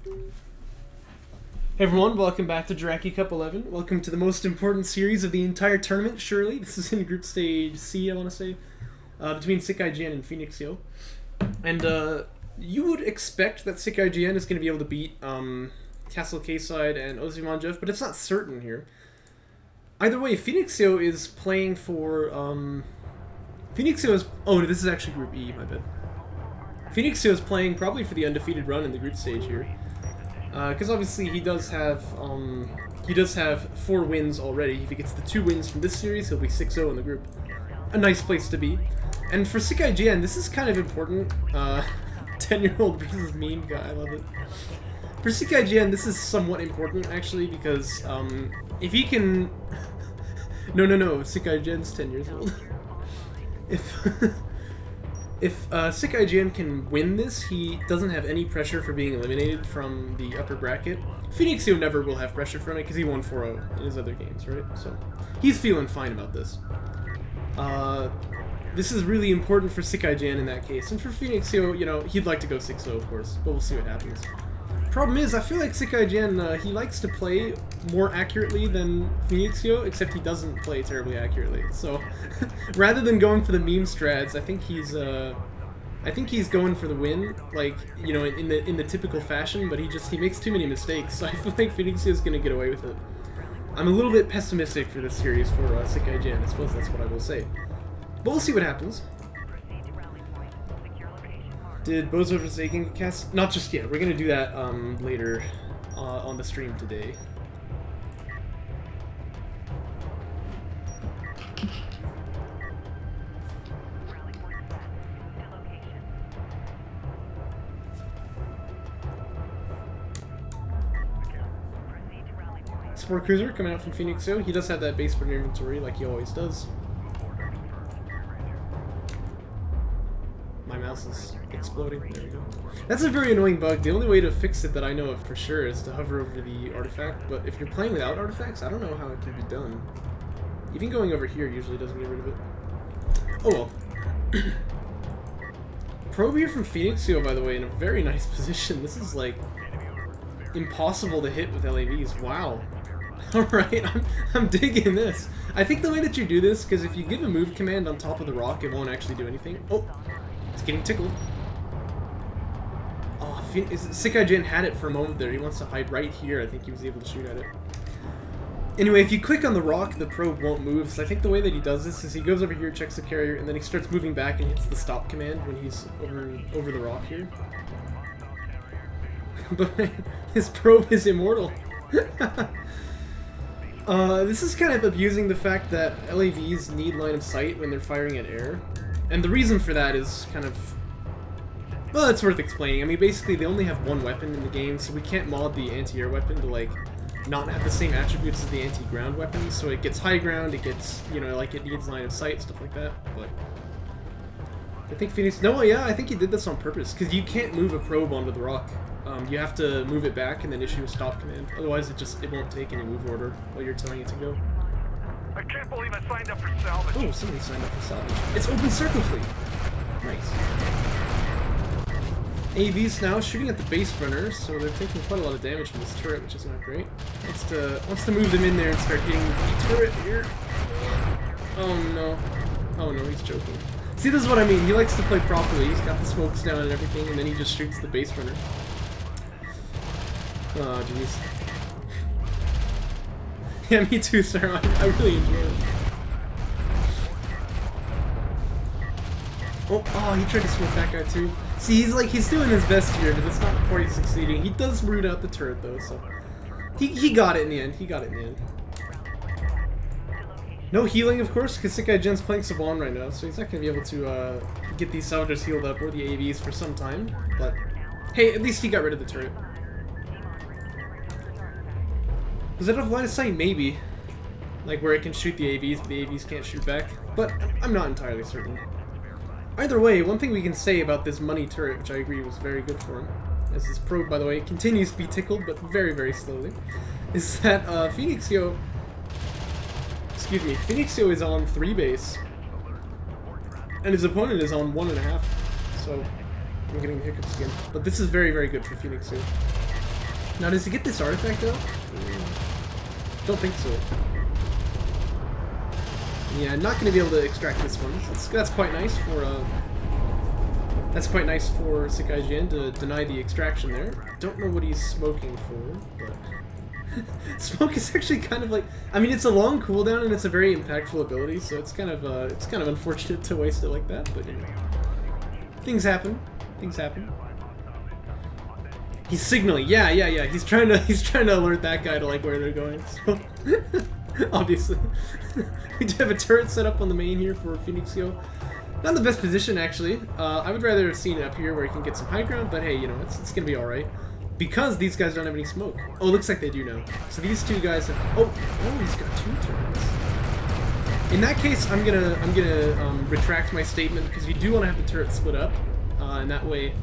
Hey everyone, welcome back to Jaraci Cup 11. Welcome to the most important series of the entire tournament, surely. This is in Group Stage C, I want to say, between SickIGN and Phoenixyo. And you would expect that SickIGN is going to be able to beat Castle K-Side and Ozymandias, but it's not certain here. Either way, Phoenixyo is playing for... Phoenixyo is... Oh, this is actually Group E, my bad. Phoenixyo is playing probably for the undefeated run in the group stage here. Because obviously he does have 4 wins already. If he gets the 2 wins from this series, he'll be 6-0 in the group. A nice place to be. And for SickIGN, this is kind of important. 10-year-old versus meme guy, I love it. For SickIGN, this is somewhat important actually because if he can, no, SickIGN's 10 years old. If SickIGN can win this, he doesn't have any pressure for being eliminated from the upper bracket. Phoenixyo never will have pressure from it because he won 4-0 in his other games, right? So he's feeling fine about this. This is really important for SickIGN in that case. And for Phoenixyo, you know, he'd like to go 6-0, of course, but we'll see what happens. Problem is, I feel like SickIGN, he likes to play more accurately than Phoenixyo, except he doesn't play terribly accurately. So, rather than going for the meme strats, I think he's going for the win, like, you know, in the typical fashion. But he makes too many mistakes, so I feel like Phoenixyo's gonna get away with it. I'm a little bit pessimistic for this series for SickIGN. I suppose that's what I will say. But we'll see what happens. Did Bozo vs. Agen get cast? Not just yet. We're gonna do that later on the stream today. Sport Cruiser coming out from Phoenixyo. He does have that base burner inventory like he always does. My mouse is exploding. There we go. That's a very annoying bug. The only way to fix it that I know of for sure is to hover over the artifact, but if you're playing without artifacts, I don't know how it can be done. Even going over here usually doesn't get rid of it. Oh well. Probe here from Phoenixyo, by the way, in a very nice position. This is like impossible to hit with LAVs. Wow. Alright, I'm digging this. I think the way that you do this, because if you give a move command on top of the rock, it won't actually do anything. Oh! It's getting tickled. Oh, SickIGN had it for a moment there. He wants to hide right here. I think he was able to shoot at it. Anyway, if you click on the rock, the probe won't move. So I think the way that he does this is he goes over here, checks the carrier, and then he starts moving back and hits the stop command when he's over the rock here. But man, his probe is immortal. This is kind of abusing the fact that LAVs need line of sight when they're firing at air. And the reason for that is kind of... well, it's worth explaining. I mean, basically, they only have one weapon in the game, so we can't mod the anti-air weapon to, like, not have the same attributes as the anti-ground weapon. So it gets high ground, it gets, you know, like, it needs line of sight, stuff like that. But I think Phoenix... no, yeah, I think he did this on purpose, because you can't move a probe onto the rock. You have to move it back and then issue a stop command. Otherwise, it won't take any move order while you're telling it to go. I can't believe I signed up for salvage. Oh, somebody signed up for salvage. It's open circle fleet. Nice. AV's now shooting at the base runners, so they're taking quite a lot of damage from this turret, which is not great. Wants to move them in there and start hitting the turret here. Oh no. Oh no, he's joking. See, this is what I mean. He likes to play properly. He's got the smokes down and everything, and then he just shoots the base runner. Oh, jeez. Yeah, me too, sir. I really enjoy it. Oh, he tried to smoke that guy too. See, he's doing his best here, but it's not quite succeeding. He does root out the turret though, so he got it in the end. He got it in the end. No healing, of course, because SickIGN's playing Saban right now, so he's not gonna be able to get these salvagers healed up or the AVs for some time. But hey, at least he got rid of the turret. Does it have line of sight? Maybe. Like where it can shoot the AVs, but the AVs can't shoot back. But I'm not entirely certain. Either way, one thing we can say about this money turret, which I agree was very good for him, as this probe, by the way, continues to be tickled, but very, very slowly, is that Phoenixyo is on 3 base, and his opponent is on 1.5, so I'm getting the hiccups again. But this is very, very good for Phoenixyo. Now, does he get this artifact though? Don't think so. Yeah, not going to be able to extract this one. That's quite nice for SickIGN to deny the extraction there. Don't know what he's smoking for, but smoke is actually kind of like, I mean, it's a long cooldown and it's a very impactful ability, so it's kind of unfortunate to waste it like that. But you know, things happen. Things happen. He's signaling. Yeah. He's trying to alert that guy to like where they're going. So obviously, we do have a turret set up on the main here for Phoenixyo. Not the best position actually. I would rather have seen it up here where he can get some high ground. But hey, you know, it's gonna be all right because these guys don't have any smoke. Oh, looks like they do now. So these two guys have. Oh, he's got two turrets. In that case, I'm gonna retract my statement because you do want to have the turret split up, and that way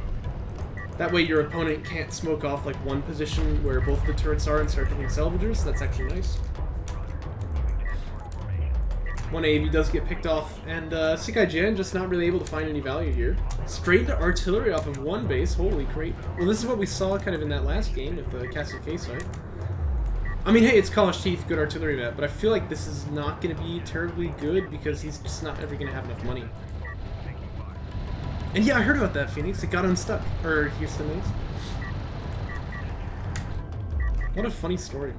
your opponent can't smoke off like one position where both the turrets are and start hitting salvagers. So that's actually nice. One AV does get picked off, and SickIGN just not really able to find any value here. Straight to artillery off of one base. Holy crap. Well, this is what we saw kind of in that last game with the Castle K site. I mean, hey, it's College Teeth, good artillery map, but I feel like this is not going to be terribly good because he's just not ever going to have enough money. And yeah, I heard about that, Phoenix. It got unstuck. Or Houston is. What a funny story.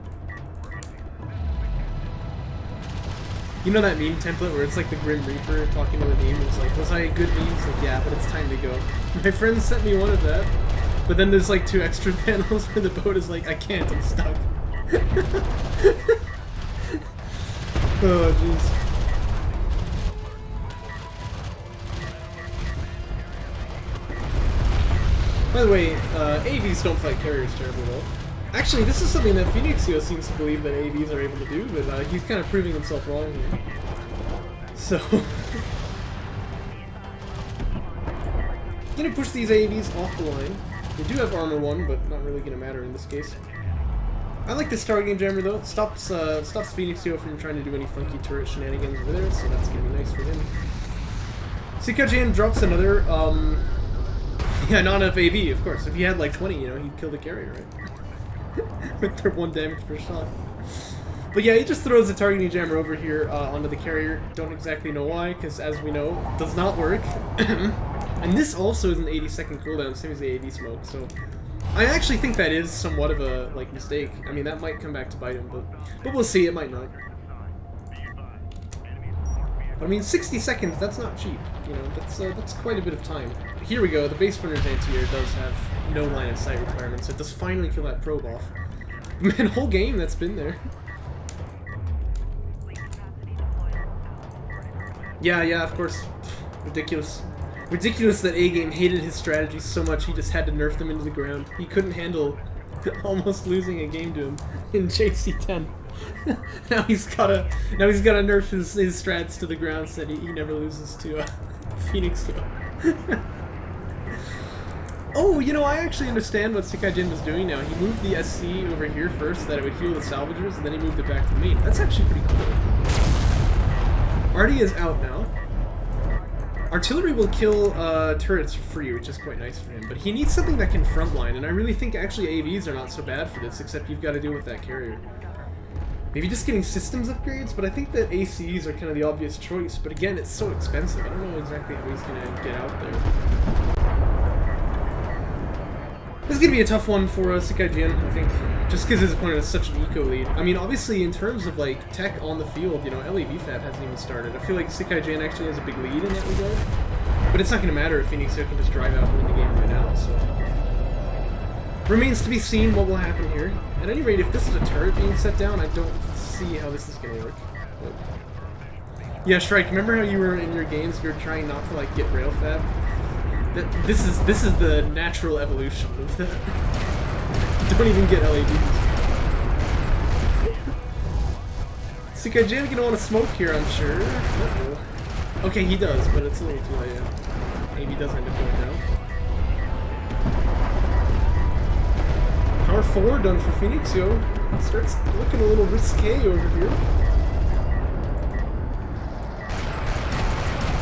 You know that meme template where it's like the Grim Reaper talking to the meme? It's like, was I a good meme? It's like, yeah, but it's time to go. My friend sent me one of that, but then there's like 2 extra panels where the boat is like, I can't, I'm stuck. Oh, jeez. By the way, AVs don't fight carriers terribly well. Actually, this is something that Phoenixyo seems to believe that AVs are able to do, but he's kind of proving himself wrong here. So, gonna push these AVs off the line. They do have armor 1, but not really gonna matter in this case. I like this targeting jammer though. It stops Phoenixyo from trying to do any funky turret shenanigans over there, so that's gonna be nice for him. SickIGN drops another, yeah, not enough AV, of course. If he had like 20, you know, he'd kill the carrier, right? With their 1 damage per shot. But yeah, he just throws the targeting jammer over here onto the carrier. Don't exactly know why, because as we know, it does not work. And this also is an 80-second cooldown, same as the AV smoke, so I actually think that is somewhat of a like mistake. I mean, that might come back to bite him, but we'll see. It might not. But I mean, 60 seconds, that's not cheap. You know, that's quite a bit of time. Here we go, the base runner's anti-air does have no line of sight requirements, so it does finally kill that probe off. Man, whole game that's been there. Yeah, of course. Ridiculous. Ridiculous that A-Game hated his strategy so much he just had to nerf them into the ground. He couldn't handle almost losing a game to him in JC10. now he's gotta nerf his strats to the ground so that he never loses to Phoenixyo. Oh, you know, I actually understand what SickIGN was doing now. He moved the SC over here first, that it would heal the salvagers, and then he moved it back to the main. That's actually pretty cool. Artie is out now. Artillery will kill turrets for free, which is quite nice for him, but he needs something that can frontline, and I really think actually AVs are not so bad for this, except you've got to deal with that carrier. Maybe just getting systems upgrades, but I think that ACs are kind of the obvious choice, but again, it's so expensive. I don't know exactly how he's going to get out there. This is going to be a tough one for SickIGN, I think, just because his opponent has such an eco lead. I mean, obviously, in terms of, like, tech on the field, you know, LAVFab hasn't even started. I feel like SickIGN actually has a big lead in that regard, but it's not going to matter if Phoenixyo can just drive out and win the game right now, so... Remains to be seen what will happen here. At any rate, if this is a turret being set down, I don't see how this is going to work. But... Yeah, Shrike, remember how you were in your games, you were trying not to, like, get railfab? This is the natural evolution of that. Don't even get LADs. SickIGN gonna want to smoke here, I'm sure. Uh-oh. Okay, he does, but it's a little too late. Maybe he does end up going down. Power 4 done for Phoenixyo. Starts looking a little risque over here.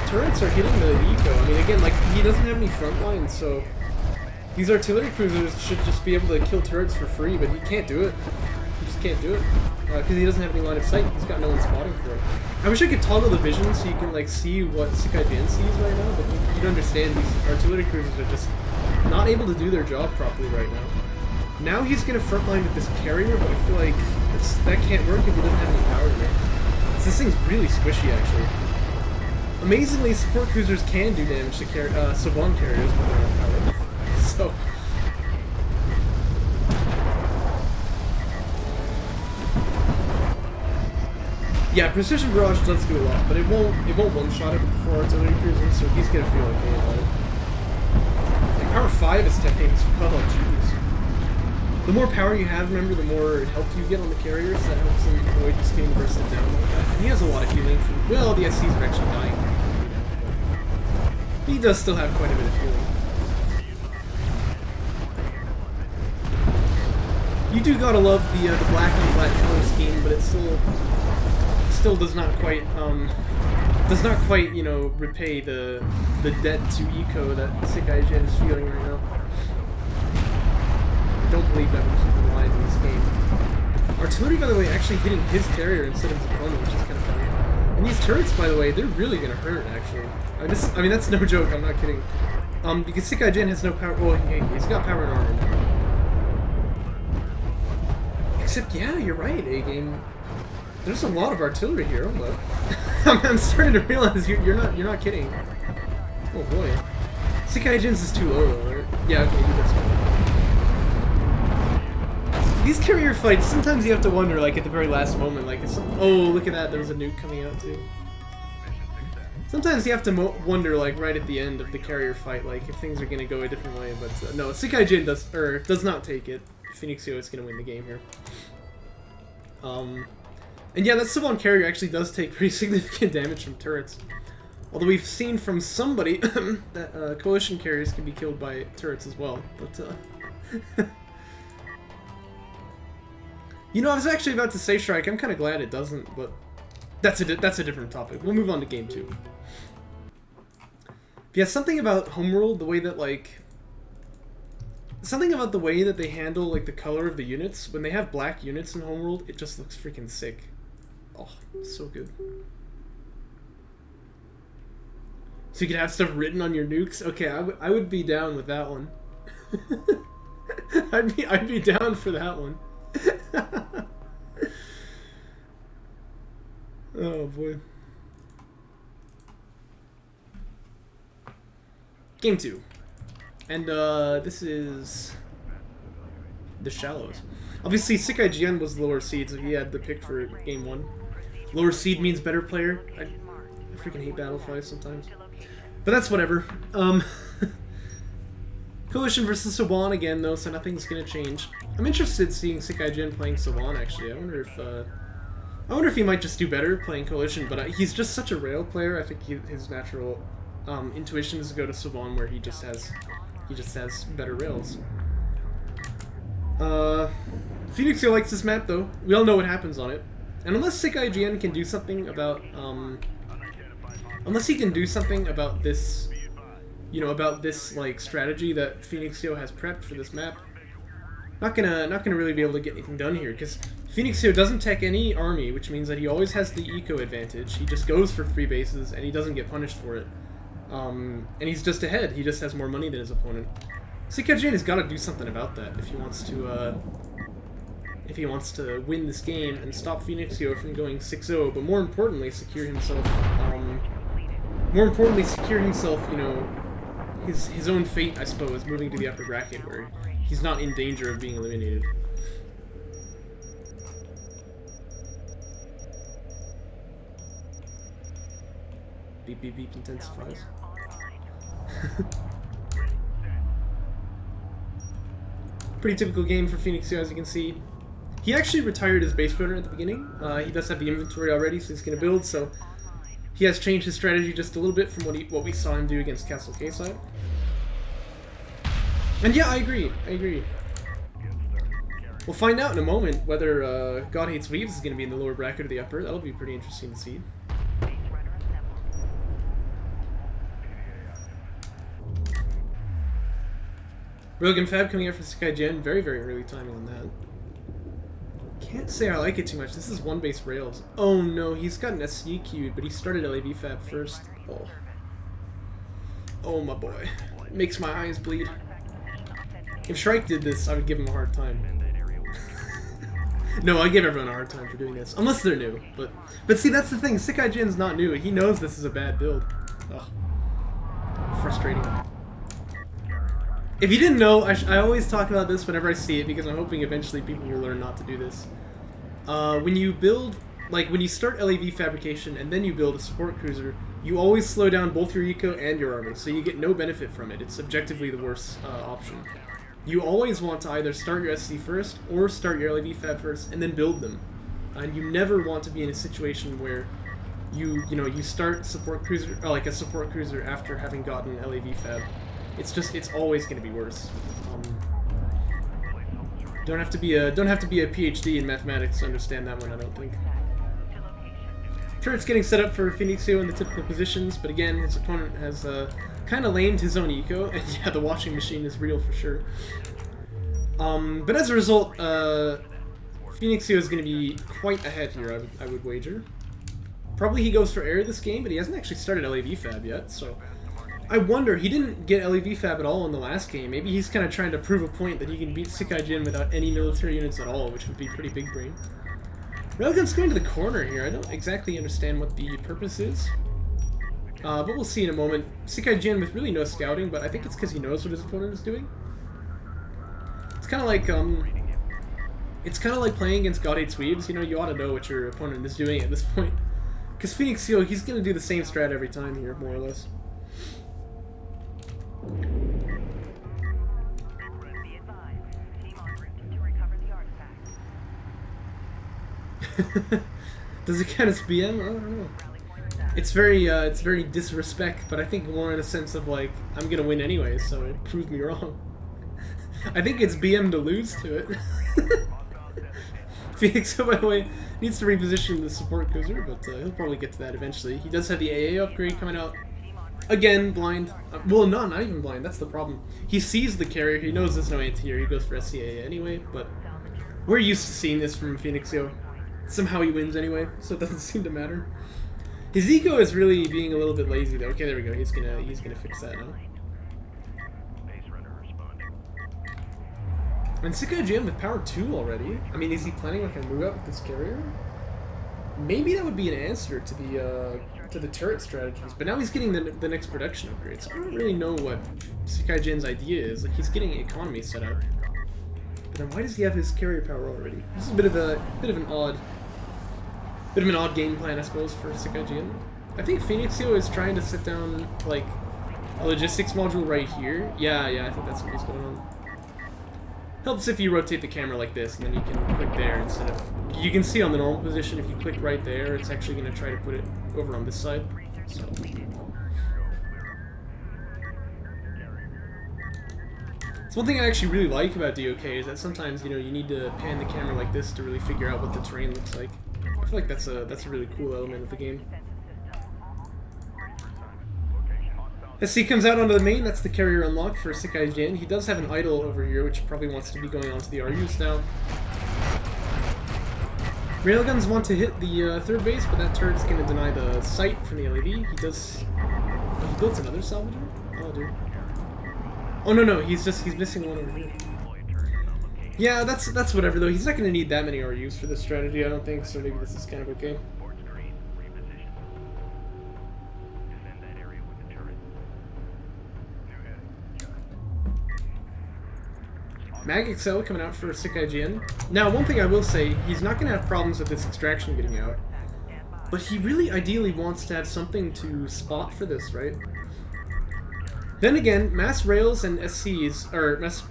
Turrets are hitting the eco. I mean, again, like, he doesn't have any front lines, so These artillery cruisers should just be able to kill turrets for free, but he can't do it. He just can't do it. Because he doesn't have any line of sight. He's got no one spotting for it. I wish I could toggle the vision so you can like see what SickIGN sees right now, but you'd understand these artillery cruisers are just not able to do their job properly right now. Now he's going to frontline with this carrier, but I feel like that can't work if he doesn't have any power in it. So this thing's really squishy, actually. Amazingly, support cruisers can do damage to Saban carriers when they're on power. So... yeah, Precision Barrage does do a lot, but it won't one-shot it with the 4 artillery cruisers, so he's gonna feel okay about it. Like, power 5 is technique as well, jeez. The more power you have, remember, the more health you get on the carrier, so that helps him avoid just getting bursted down like that. And he has a lot of healing from, well, the SCs are actually dying. He does still have quite a bit of healing. You do gotta love the black on black color scheme, but it still does not quite you know, repay the debt to eco that SickIGN is feeling right now. I don't believe that will keep him alive in this game. Artillery, by the way, actually hitting his carrier instead of his opponent, which is kind of funny. And these turrets, by the way, they're really gonna hurt, actually. I mean, that's no joke, I'm not kidding. Because SickIGN has no power. Oh, he's got power and armor now. Except, yeah, you're right, A-Game. There's a lot of artillery here, but I'm starting to realize you're not kidding. Oh boy. SickIGN's is too low, right? Yeah, okay, that's fine. These carrier fights, sometimes you have to wonder, like, at the very last moment, like, oh, look at that, there was a nuke coming out, too. Sometimes you have to wonder, like, right at the end of the carrier fight, like, if things are gonna go a different way, but no, SickIGN does not take it. Phoenixyo is gonna win the game here. And yeah, that Saban carrier actually does take pretty significant damage from turrets. Although we've seen from somebody that coalition carriers can be killed by turrets as well. But you know, I was actually about to say Shrike. I'm kind of glad it doesn't, but that's a different topic. We'll move on to game 2. But yeah, something about Homeworld, the way that something about the way that they handle like the color of the units. When they have black units in Homeworld, it just looks freaking sick. Oh, so good. So you can have stuff written on your nukes? Okay, I would be down with that one. I'd be down for that one. Oh boy. Game 2. And this is the Shallows. Obviously SickIGN was lower seed, so he had the pick for game 1. Lower seed means better player. I freaking hate Battle 5 sometimes. But that's whatever. Coalition versus Saban again, though, so nothing's gonna change. I'm interested in seeing SickIGN playing Saban, actually. I wonder if he might just do better playing Coalition, but he's just such a rail player. I think his natural intuition is to go to Saban, where he just has better rails. Phoenixyo likes this map, though. We all know what happens on it. And unless SickIGN can do something about, unless he can do something about this, you know, about this, like, strategy that Phoenixyo has prepped for this map, not gonna really be able to get anything done here, because Phoenixyo doesn't tech any army, which means that he always has the eco advantage. He just goes for 3 bases, and he doesn't get punished for it. And he's just ahead. He just has more money than his opponent. SickIGN has got to do something about that if he wants to win this game and stop Phoenixyo from going 6-0, but more importantly, secure himself, you know, his own fate, I suppose, moving to the upper bracket where he's not in danger of being eliminated. Beep beep beep intensifies. Pretty typical game for Phoenixyo, as you can see. He actually retired his base builder at the beginning. He does have the inventory already, so he's going to build, so he has changed his strategy just a little bit from what we saw him do against Castle K-Side. And yeah, I agree. We'll find out in a moment whether God Hates Weaves is going to be in the lower bracket or the upper. That'll be pretty interesting to see. Railgun Fab coming out for SickIGN. Very, very early timing on that. Can't say I like it too much. This is one base rails. Oh no, he's got an SC queued, but he started LAV Fab first. Oh. Oh my boy. It makes my eyes bleed. If Shrike did this, I would give him a hard time. No, I give everyone a hard time for doing this. Unless they're new. But see, that's the thing. SickIGN's not new. He knows this is a bad build. Ugh. Frustrating. If you didn't know, I always talk about this whenever I see it because I'm hoping eventually people will learn not to do this. When you build, like when you start LAV fabrication and then you build a support cruiser, you always slow down both your eco and your armor, so you get no benefit from it. It's objectively the worst option. You always want to either start your SC first or start your LAV fab first and then build them. And you never want to be in a situation where you start support cruiser or like a support cruiser after having gotten LAV fab. It's always going to be worse. Don't have to be a PhD in mathematics to understand that one, I don't think. Turret's getting set up for Phoenixyo in the typical positions, but again, his opponent has kind of lamed his own eco, and yeah, the washing machine is real for sure. But as a result, Phoenixyo is going to be quite ahead here, I would wager. Probably he goes for air this game, but he hasn't actually started LAV fab yet, so I wonder, he didn't get LAV fab at all in the last game. Maybe he's kind of trying to prove a point that he can beat SickIGN without any military units at all, which would be pretty big brain. Railgun's going to the corner here. I don't exactly understand what the purpose is. But we'll see in a moment. SickIGN with really no scouting, but I think it's because he knows what his opponent is doing. It's kind of like playing against God Hates Weebs. You know, you ought to know what your opponent is doing at this point. Because Phoenixyo, he's going to do the same strat every time here, more or less. Does it count as BM? I don't know. It's very disrespect, but I think more in a sense of like, I'm gonna win anyway, so prove me wrong. I think it's BM to lose to it. Phoenixyo, by the way, needs to reposition the support cruiser, but he'll probably get to that eventually. He does have the AA upgrade coming out. Again, blind. Well, no, not even blind. That's the problem. He sees the carrier. He knows there's no anti-air. He goes for SCAA anyway, but we're used to seeing this from Phoenixyo. Somehow he wins anyway, so it doesn't seem to matter. His eco is really being a little bit lazy, though. Okay, there we go. He's gonna fix that now. And SickIGN with power 2 already. I mean, is he planning like a move up with this carrier? Maybe that would be an answer to the turret strategies, but now he's getting the next production upgrade, so I don't really know what SickIGN's idea is. Like, he's getting economy set up, but then why does he have his carrier power already? This is a bit of an odd game plan, I suppose, for SickIGN. I think Phoenixyo is trying to sit down like a logistics module right here. Yeah, I think that's what's going on. Helps if you rotate the camera like this, and then you can click there instead of... You can see on the normal position, if you click right there, it's actually going to try to put it over on this side. So. It's one thing I actually really like about DOK is that sometimes, you know, you need to pan the camera like this to really figure out what the terrain looks like. I feel like that's a really cool element of the game. SC comes out onto the main, that's the carrier unlock for SickIGN. He does have an idle over here, which probably wants to be going onto the RUs now. Railguns want to hit the third base, but that turret's going to deny the sight from the LAV. He does... Oh, he built another salvager? Oh, dude. Oh, no, he's missing one over here. Yeah, that's whatever, though. He's not going to need that many RUs for this strategy, I don't think, so maybe this is kind of okay. MagXL coming out for SickIGN. Now, one thing I will say, he's not going to have problems with this extraction getting out, but he really ideally wants to have something to spot for this, right? Then again, mass rails and SCs, or mass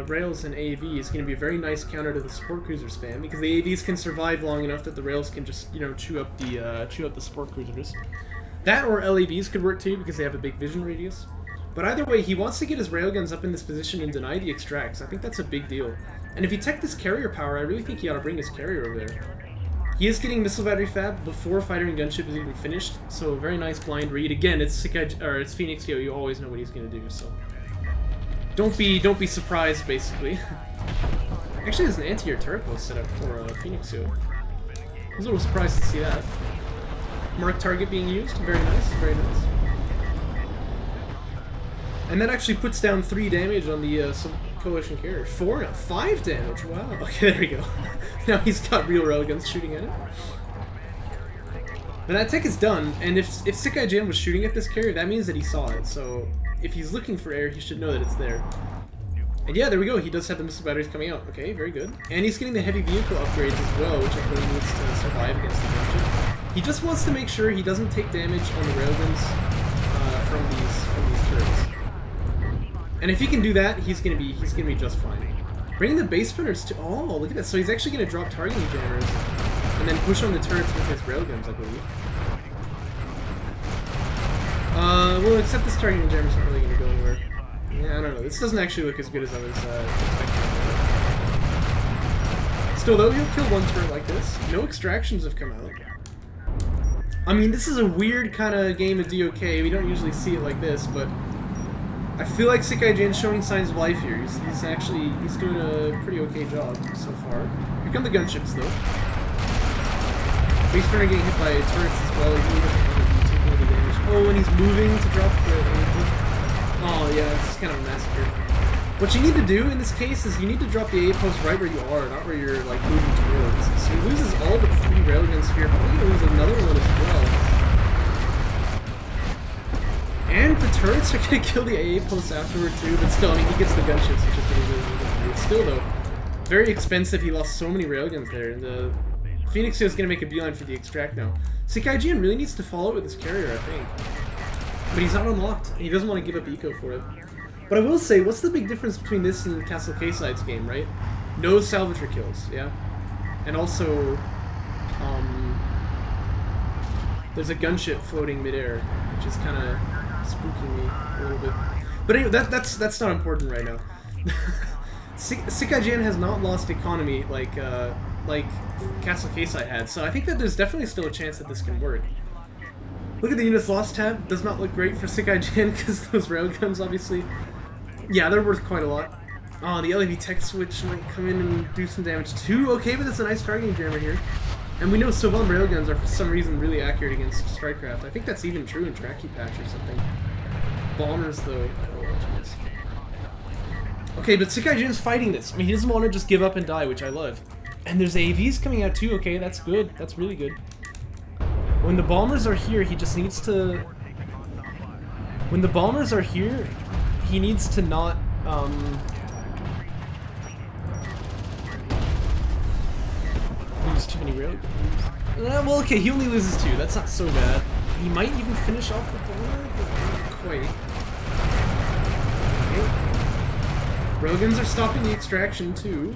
rails and AAV is going to be a very nice counter to the support cruiser spam, because the AAVs can survive long enough that the rails can just, you know, chew up the support cruisers. That or LAVs could work too, because they have a big vision radius. But either way, he wants to get his railguns up in this position and deny the extracts. I think that's a big deal. And if he tech this carrier power, I really think he ought to bring his carrier over there. He is getting missile battery fab before fighter and gunship is even finished, so very nice blind read. Again, it's Phoenixyo, you always know what he's going to do, so... don't be surprised, basically. Actually, there's an anti-air turret post set up for Phoenixyo. I was a little surprised to see that. Mark target being used. Very nice, very nice. And that actually puts down 3 damage on the coalition carrier. 4? No, 5 damage. Wow. Okay, there we go. Now he's got real railguns shooting at it. But that tech is done, and if SickIGN was shooting at this carrier, that means that he saw it. So if he's looking for air, he should know that it's there. And yeah, there we go. He does have the missile batteries coming out. Okay, very good. And he's getting the heavy vehicle upgrades as well, which I think he needs to survive against the gunship. He just wants to make sure he doesn't take damage on the railguns from these turrets. And if he can do that, he's gonna be just fine. Bringing the base spinners to look at that. So he's actually gonna drop targeting jammers and then push on the turrets with his railguns, I believe. Well, except this targeting jammer's not really gonna go anywhere. Yeah, I don't know. This doesn't actually look as good as I was expecting. Still, though, he'll kill one turret like this. No extractions have come out. I mean, this is a weird kind of game of DOK. We don't usually see it like this, but I feel like SickIGN's showing signs of life here. He's doing a pretty okay job so far. Here come the gunships, though. Base Burner getting hit by turrets as well. He doesn't take any damage. Oh, and he's moving to drop the... Oh yeah, this is kind of a massacre. What you need to do in this case is you need to drop the A post right where you are, not where you're like moving towards. So he loses all but 3 railguns here, probably gonna lose another one as well. And the turrets are gonna kill the AA post afterward too, but still, I mean, he gets the gunships, which is really good. Still though, very expensive. He lost so many railguns there, and the Phoenixyo is gonna make a beeline for the extract now. SickIGN really needs to follow it with his carrier, I think. But he's not unlocked, and he doesn't want to give up eco for it. But I will say, what's the big difference between this and Castle K-Side's game, right? No salvager kills, yeah? And also, there's a gunship floating midair, which is kind of spooking me a little bit. But anyway, that's not important right now. SickIGN has not lost economy like Castle K-Side had, so I think that there's definitely still a chance that this can work. Look at the units lost tab. Does not look great for SickIGN because those railguns, obviously. Yeah, they're worth quite a lot. Oh, the LAV tech switch might come in and do some damage too. Okay, but that's a nice targeting jammer here. And we know Sylvan railguns are for some reason really accurate against Strikecraft. I think that's even true in Jaraci patch or something. Bombers, though. Oh, jeez. Okay, but SickIGN's fighting this. I mean, he doesn't want to just give up and die, which I love. And there's AVs coming out too. Okay, that's good. That's really good. When the bombers are here, he just needs to... When the bombers are here, he needs to not, lose too many railguns. Well, okay, he only loses 2. That's not so bad. He might even finish off the bomber, but not quite. Okay. Railguns are stopping the extraction, too.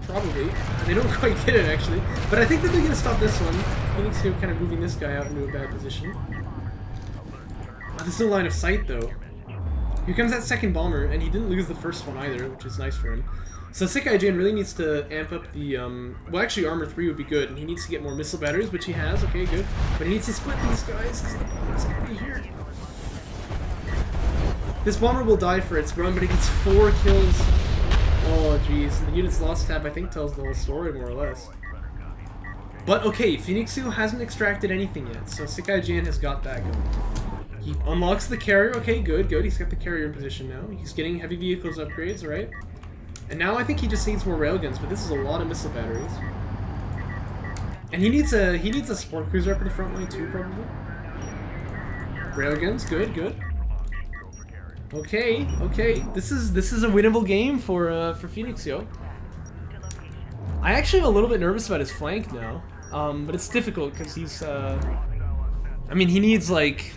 Probably. They don't quite get it, actually. But I think that they're going to stop this one. Phoenixyo kind of moving this guy out into a bad position. Oh, there's no line of sight, though. Here comes that second bomber, and he didn't lose the first one either, which is nice for him. So SickIGN really needs to amp up the, well, actually Armor 3 would be good, and he needs to get more missile batteries, which he has. Okay, good. But he needs to split these guys, because the bomber's going to be here. This bomber will die for its run, but it gets 4 kills. Oh, jeez. The unit's lost tab, I think, tells the whole story, more or less. But, okay, Phoenixyo hasn't extracted anything yet, so SickIGN has got that going. He unlocks the carrier. Okay, good, good. He's got the carrier in position now. He's getting heavy vehicles upgrades, right? And now I think he just needs more railguns, but this is a lot of missile batteries. And he needs a support cruiser up in the front line too, probably. Railguns, good, good. Okay, okay. This is a winnable game for Phoenixyo. I actually am a little bit nervous about his flank now, but it's difficult because he's. I mean, he needs like.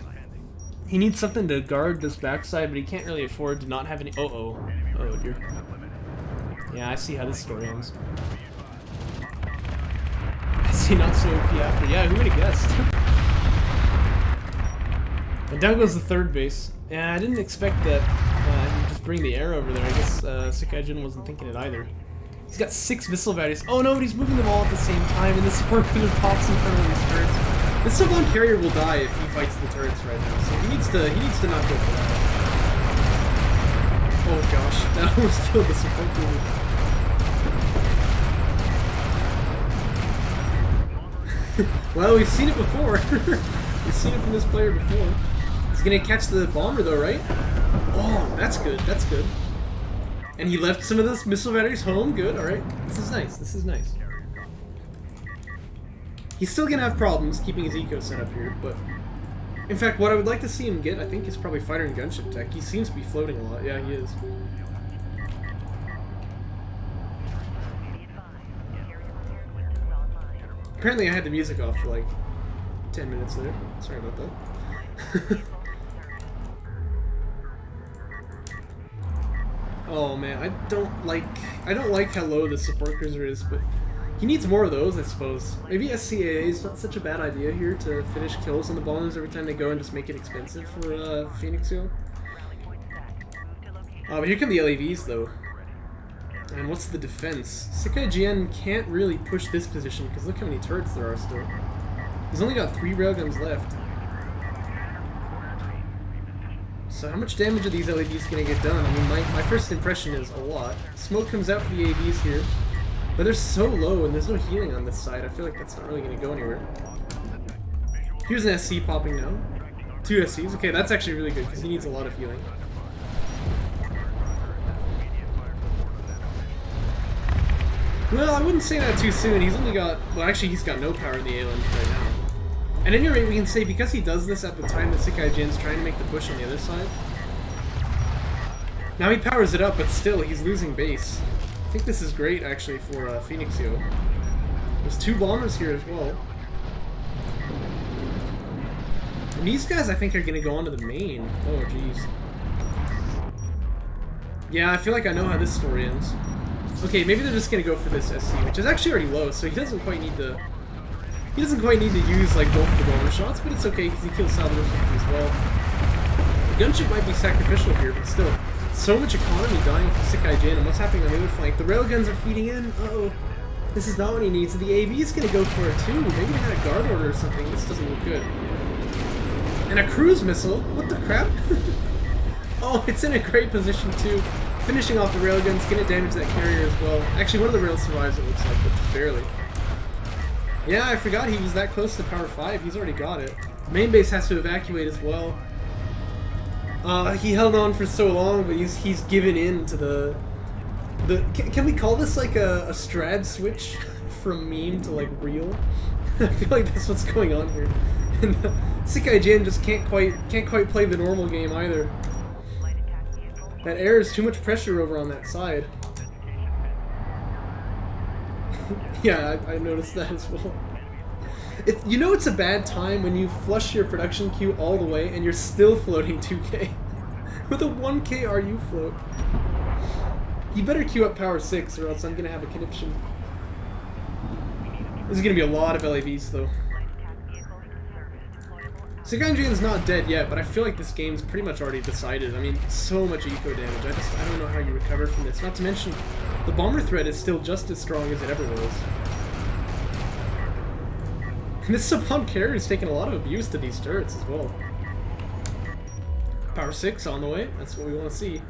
He needs something to guard this backside, but he can't really afford to not have any. Oh dear. Yeah, I see how this story ends. I see not so OP after. Yeah, who would have guessed? And down goes the third base. Yeah, I didn't expect that he'd just bring the air over there. I guess SickIGN wasn't thinking it either. He's got 6 missile batteries. Oh no, but he's moving them all at the same time, and the support cruiser pops in front of these turrets. This Sylvan carrier will die if he fights the turrets right now, so he needs to not go for that. Oh, gosh, that almost killed the support cruiser. Well, we've seen it before. We've seen it from this player before. He's gonna catch the bomber though, right? Oh, that's good, that's good. And he left some of those missile batteries home, good, alright. This is nice, this is nice. He's still gonna have problems keeping his eco set up here, but... In fact, what I would like to see him get, I think, is probably fighter and gunship tech. He seems to be floating a lot, yeah, he is. Apparently I had the music off for like 10 minutes there. Sorry about that. Oh man, I don't like how low the support cruiser is, but he needs more of those, I suppose. Maybe SCAA is not such a bad idea here to finish kills on the bombers every time they go and just make it expensive for Phoenixyo. But here come the LAVs though. And what's the defense? SickIGN can't really push this position because look how many turrets there are still. He's only got 3 railguns left. So how much damage are these LAVs going to get done? I mean, my first impression is a lot. Smoke comes out for the AVs here, but they're so low and there's no healing on this side. I feel like that's not really going to go anywhere. Here's an SC popping now. 2 SCs. Okay, that's actually really good because he needs a lot of healing. Well, I wouldn't say that too soon. He's only got... Well, actually, he's got no power in the A-Lens right now. At any rate, we can say because he does this at the time that SickIGN's trying to make the push on the other side. Now he powers it up, but still, he's losing base. I think this is great, actually, for Phoenixyo. There's 2 bombers here as well. And these guys, I think, are going to go onto the main. Oh, jeez. Yeah, I feel like I know how this story ends. Okay, maybe they're just going to go for this SC, which is actually already low, so he doesn't quite need to... He doesn't quite need to use like both the bomber shots, but it's okay because he kills Salvador's as well. The gunship might be sacrificial here, but still, so much economy dying from SickIGN, and what's happening on the other flank? The railguns are feeding in. Uh-oh, this is not what he needs. The AV is gonna go for it too. Maybe they had a guard order or something. This doesn't look good. And a cruise missile. What the crap? Oh, it's in a great position too. Finishing off the railguns, gonna damage that carrier as well. Actually, one of the rails survives. It looks like, but just barely. Yeah, I forgot he was that close to power 5. He's already got it. Main base has to evacuate as well. He held on for so long, but he's given in to the can we call this like a strad switch from meme to like real? I feel like that's what's going on here. And SickIGN just can't quite play the normal game either. That air is too much pressure over on that side. Yeah, I noticed that as well. You know it's a bad time when you flush your production queue all the way and you're still floating 2k. With a 1k RU float. You better queue up power 6 or else I'm gonna have a conniption. This is gonna be a lot of LAVs though. SickIGN's not dead yet, but I feel like this game's pretty much already decided. I mean, so much eco damage. I don't know how you recover from this. Not to mention, the bomber threat is still just as strong as it ever was. And this sub-pump carrier is taking a lot of abuse to these turrets as well. Power 6 on the way. That's what we want to see.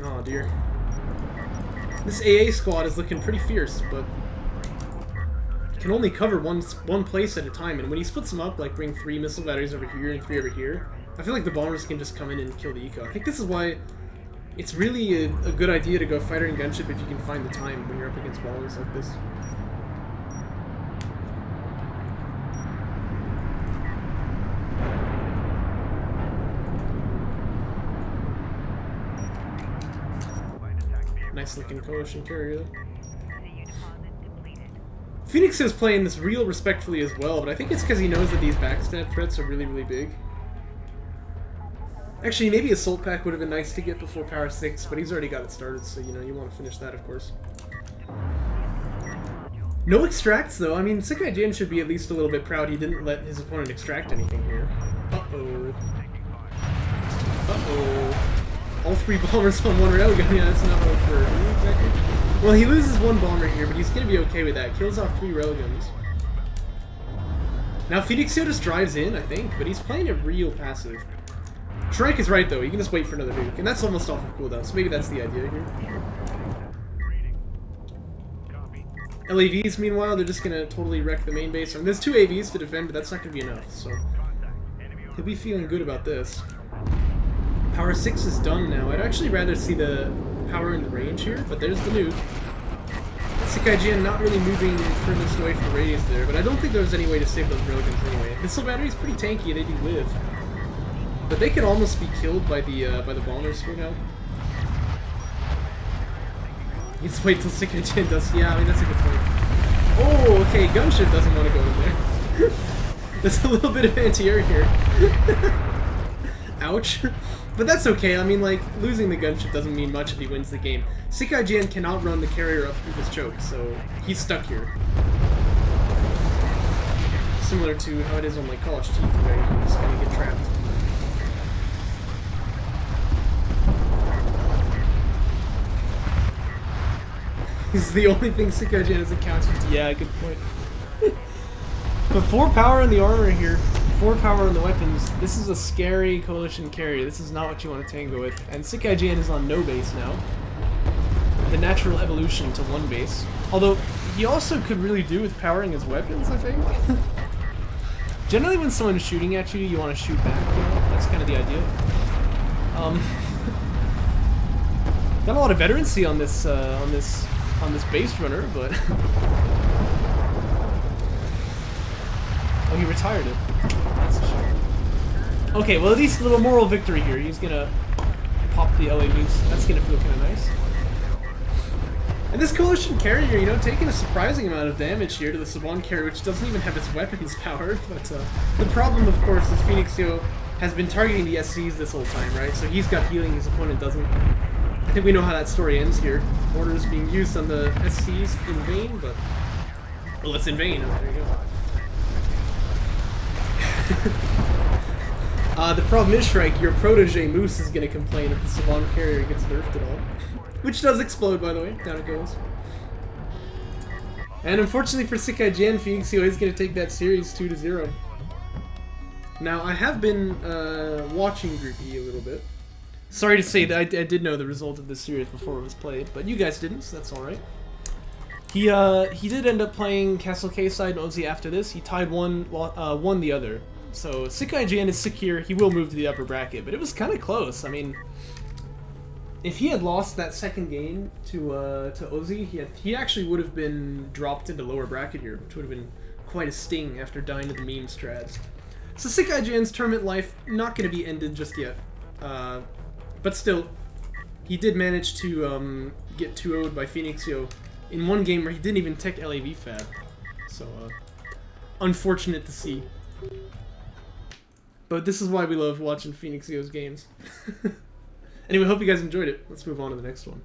Oh dear. This AA squad is looking pretty fierce, but can only cover one place at a time, and when he splits them up, like bring 3 missile batteries over here and 3 over here, I feel like the bombers can just come in and kill the eco. I think this is why it's really a good idea to go fighter and gunship if you can find the time when you're up against bombers like this. Nice looking coalition carrier though. Phoenixyo is playing this real respectfully as well, but I think it's because he knows that these backstab threats are really, really big. Actually, maybe Assault Pack would have been nice to get before Power 6, but he's already got it started, so, you know, you want to finish that, of course. No extracts, though. I mean, SickIGN should be at least a little bit proud he didn't let his opponent extract anything here. Uh-oh. Uh-oh. All 3 bombers on 1 railgun. Yeah, that's not what for exactly. Well, he loses 1 bomber here, but he's going to be okay with that. Kills off 3 railguns. Now, Phoenixyo just drives in, I think, but he's playing it real passive. Shrike is right though, you can just wait for another nuke, and that's almost off of cooldown, so maybe that's the idea here. LAVs, meanwhile, they're just gonna totally wreck the main base. I mean, there's 2 AVs to defend, but that's not gonna be enough, so he'll be feeling good about this. Power 6 is done now. I'd actually rather see the power in the range here, but there's the nuke. SickIGN not really moving furthest away from the radius there, but I don't think there's any way to save those railguns anyway. Missile battery's pretty tanky, they do live. But they can almost be killed by the bombers for now. Let's wait till SickIGN does. Yeah, I mean that's a good point. Oh, okay, gunship doesn't want to go in there. There's a little bit of anti-air here. Ouch. But that's okay. I mean, like, losing the gunship doesn't mean much if he wins the game. SickIGN cannot run the carrier up through this choke, so he's stuck here. Similar to how it is on like College Teeth, where you can just kind of get trapped. This is the only thing SickIGN has accounted to. Yeah, good point. But 4 power in the armor here, 4 power in the weapons. This is a scary coalition carrier. This is not what you want to tango with. And SickIGN is on no base now. The natural evolution to 1 base. Although, he also could really do with powering his weapons, I think. Generally when someone's shooting at you, you want to shoot back, you know? That's kind of the idea. Got a lot of veterancy on this base runner, but oh, he retired it. That's a shame. Okay, well at least a little moral victory here. He's gonna pop the LA nukes. That's gonna feel kind of nice. And this coalition carrier, you know, taking a surprising amount of damage here to the Saban carrier, which doesn't even have its weapons powered. But the problem, of course, is Phoenixyo has been targeting the SCs this whole time, right? So he's got healing, his opponent doesn't. I think we know how that story ends here. Orders being used on the SCs in vain, but... well, it's in vain. Oh, there you go. The problem is, Shrike, your protege Moose is going to complain if the Saban carrier gets nerfed at all. Which does explode, by the way. Down it goes. And unfortunately for SickIGN, Phoenixyo is going to take that series 2-0. Now, I have been watching Group E a little bit. Sorry to say that I did know the result of this series before it was played, but you guys didn't, so that's alright. He did end up playing Castle K-side and Ozzy after this. He tied one, won the other. So SickIGN is secure. He will move to the upper bracket, but it was kind of close. I mean, if he had lost that second game to Ozzy, he actually would have been dropped into lower bracket here, which would have been quite a sting after dying to the meme strats. So SickIGN's tournament life not going to be ended just yet. But still, he did manage to get 2-0'd by Phoenixyo in one game where he didn't even tech LAV fab. So, unfortunate to see. But this is why we love watching Phoenixyo's games. Anyway, hope you guys enjoyed it. Let's move on to the next one.